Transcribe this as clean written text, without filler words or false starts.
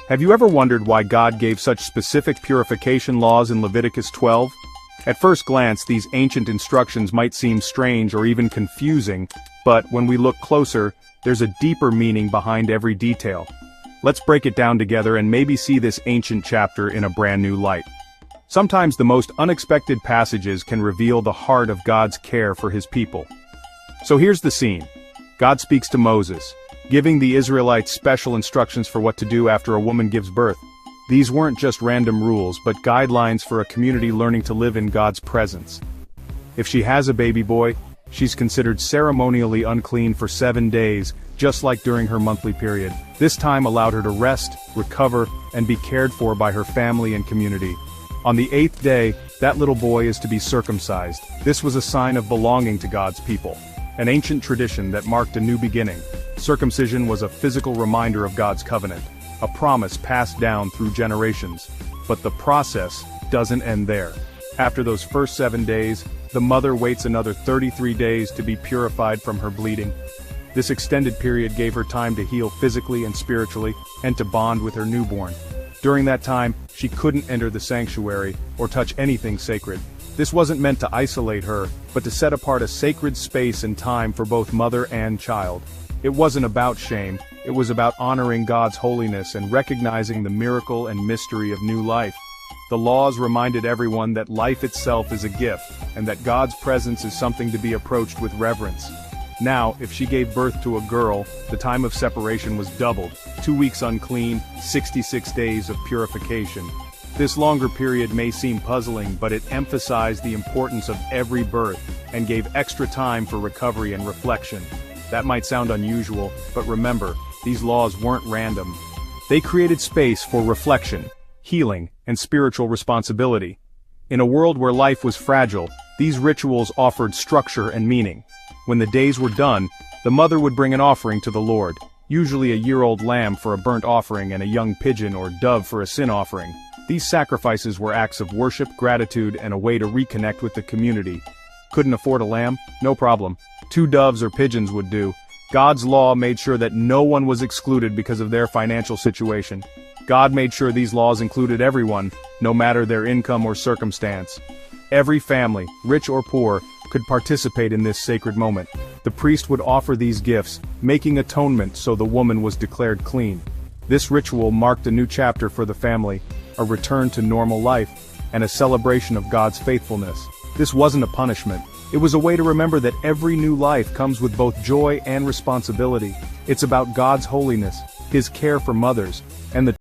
Have you ever wondered why God gave such specific purification laws in Leviticus 12? At first glance, these ancient instructions might seem strange or even confusing, but when we look closer, there's a deeper meaning behind every detail. Let's break it down together and maybe see this ancient chapter in a brand new light. Sometimes the most unexpected passages can reveal the heart of God's care for his people. So here's the scene. God speaks to Moses, giving the Israelites special instructions for what to do after a woman gives birth. These weren't just random rules, but guidelines for a community learning to live in God's presence. If she has a baby boy, she's considered ceremonially unclean for 7 days, just like during her monthly period. This time allowed her to rest, recover, and be cared for by her family and community. On the 8th day, that little boy is to be circumcised. This was a sign of belonging to God's people, an ancient tradition that marked a new beginning. Circumcision was a physical reminder of God's covenant, a promise passed down through generations. But the process doesn't end there. After those first 7 days, the mother waits another 33 days to be purified from her bleeding. This extended period gave her time to heal physically and spiritually, and to bond with her newborn. During that time, she couldn't enter the sanctuary or touch anything sacred. This wasn't meant to isolate her, but to set apart a sacred space and time for both mother and child. It wasn't about shame, it was about honoring God's holiness and recognizing the miracle and mystery of new life. The laws reminded everyone that life itself is a gift, and that God's presence is something to be approached with reverence. Now, if she gave birth to a girl, the time of separation was doubled, 2 weeks unclean, 66 days of purification. This longer period may seem puzzling, but it emphasized the importance of every birth, and gave extra time for recovery and reflection. That might sound unusual, but remember, these laws weren't random. They created space for reflection, healing, and spiritual responsibility. In a world where life was fragile, these rituals offered structure and meaning. When the days were done, the mother would bring an offering to the Lord, usually a year-old lamb for a burnt offering and a young pigeon or dove for a sin offering. These sacrifices were acts of worship, gratitude, and a way to reconnect with the community. Couldn't afford a lamb? No problem. 2 doves or pigeons would do. God's law made sure that no one was excluded because of their financial situation. God made sure these laws included everyone, no matter their income or circumstance. Every family, rich or poor, could participate in this sacred moment. The priest would offer these gifts, making atonement so the woman was declared clean. This ritual marked a new chapter for the family, a return to normal life, and a celebration of God's faithfulness. This wasn't a punishment. It was a way to remember that every new life comes with both joy and responsibility. It's about God's holiness, his care for mothers, and the